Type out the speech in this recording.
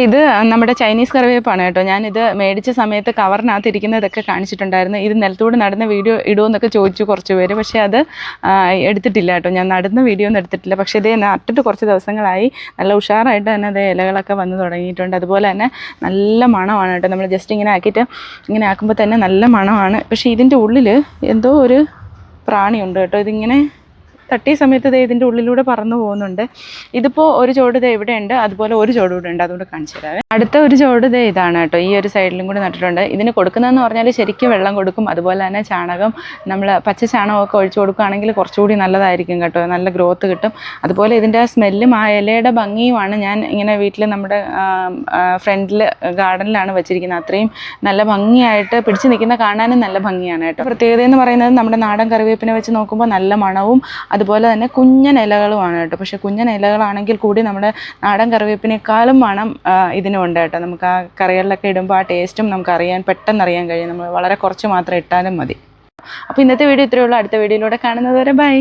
ഇത് നമ്മുടെ ചൈനീസ് കറിവേപ്പാണ് കേട്ടോ. ഞാനിത് മേടിച്ച സമയത്ത് കവറിനകത്ത് ഇരിക്കുന്നതൊക്കെ കാണിച്ചിട്ടുണ്ടായിരുന്നു. ഇത് നിലത്തൂടെ നടുന്ന വീഡിയോ ഇടുമെന്നൊക്കെ ചോദിച്ചു കുറച്ച് പേര്, പക്ഷേ അത് എടുത്തിട്ടില്ല കേട്ടോ. ഞാൻ നടുന്ന വീഡിയോ ഒന്നും എടുത്തിട്ടില്ല. പക്ഷേ ഇത് നട്ടിട്ട് കുറച്ച് ദിവസങ്ങളായി. നല്ല ഉഷാറായിട്ട് തന്നെ അത് ഇലകളൊക്കെ വന്ന് തുടങ്ങിയിട്ടുണ്ട്. അതുപോലെ തന്നെ നല്ല മണമാണ് കേട്ടോ. നമ്മൾ ജസ്റ്റ് ഇങ്ങനെ ആക്കിയിട്ട് ഇങ്ങനെ ആക്കുമ്പോൾ തന്നെ നല്ല മണമാണ്. പക്ഷേ ഇതിൻ്റെ ഉള്ളിൽ എന്തോ ഒരു പ്രാണിയുണ്ട് കേട്ടോ. ഇതിങ്ങനെ തട്ടിയ സമയത്ത് ദേ ഇതിൻ്റെ ഉള്ളിലൂടെ പറന്നു പോകുന്നുണ്ട്. ഇതിപ്പോൾ ഒരു ചോട് ദേ ഇവിടെ ഉണ്ട്, അതുപോലെ ഒരു ചോട് ഇവിടെ ഉണ്ട്. അതുകൊണ്ട് കാണിച്ചു തരാവേ. അടുത്ത ഒരു ചോട് ദേ ഇതാണ് കേട്ടോ. ഈ ഒരു സൈഡിലും കൂടി നട്ടിട്ടുണ്ട്. ഇതിന് കൊടുക്കുന്നതെന്ന് പറഞ്ഞാൽ ശരിക്കും വെള്ളം കൊടുക്കും. അതുപോലെ തന്നെ ചാണകം, നമ്മൾ പച്ച ചാണകമൊക്കെ ഒഴിച്ചു കൊടുക്കുകയാണെങ്കിൽ കുറച്ചുകൂടി നല്ലതായിരിക്കും കേട്ടോ. നല്ല ഗ്രോത്ത് കിട്ടും. അതുപോലെ ഇതിൻ്റെ സ്മെല്ലും ആ ഇലയുടെ ഭംഗിയുമാണ്. ഞാൻ ഇങ്ങനെ വീട്ടിൽ നമ്മുടെ ഫ്രണ്ടിൽ ഗാർഡനിലാണ് വെച്ചിരിക്കുന്നത്. അത്രയും നല്ല ഭംഗിയായിട്ട് പിടിച്ച് നിൽക്കുന്ന കാണാനും നല്ല ഭംഗിയാണ് കേട്ടോ. പ്രത്യേകത എന്ന് പറയുന്നത് നമ്മുടെ നാടൻ കറിവേപ്പിനെ വെച്ച് നോക്കുമ്പോൾ നല്ല മണവും അതുപോലെ തന്നെ കുഞ്ഞൻ ഇലകളുമാണ് കേട്ടോ. പക്ഷേ കുഞ്ഞൻ ഇലകളാണെങ്കിൽ കൂടി നമ്മുടെ നാടൻ കറിവേപ്പിനേക്കാളും മണം ഇതിനുണ്ട് കേട്ടോ. നമുക്ക് ആ കറികളിലൊക്കെ ഇടുമ്പോൾ ആ ടേസ്റ്റും നമുക്ക് പെട്ടെന്ന് അറിയാൻ കഴിയും. നമ്മൾ വളരെ കുറച്ച് മാത്രം ഇട്ടാലും മതി. അപ്പോൾ ഇന്നത്തെ വീഡിയോ ഇത്രയേ ഉള്ളൂ. അടുത്ത വീഡിയോയിലൂടെ കാണുന്നത് വരെ ബൈ.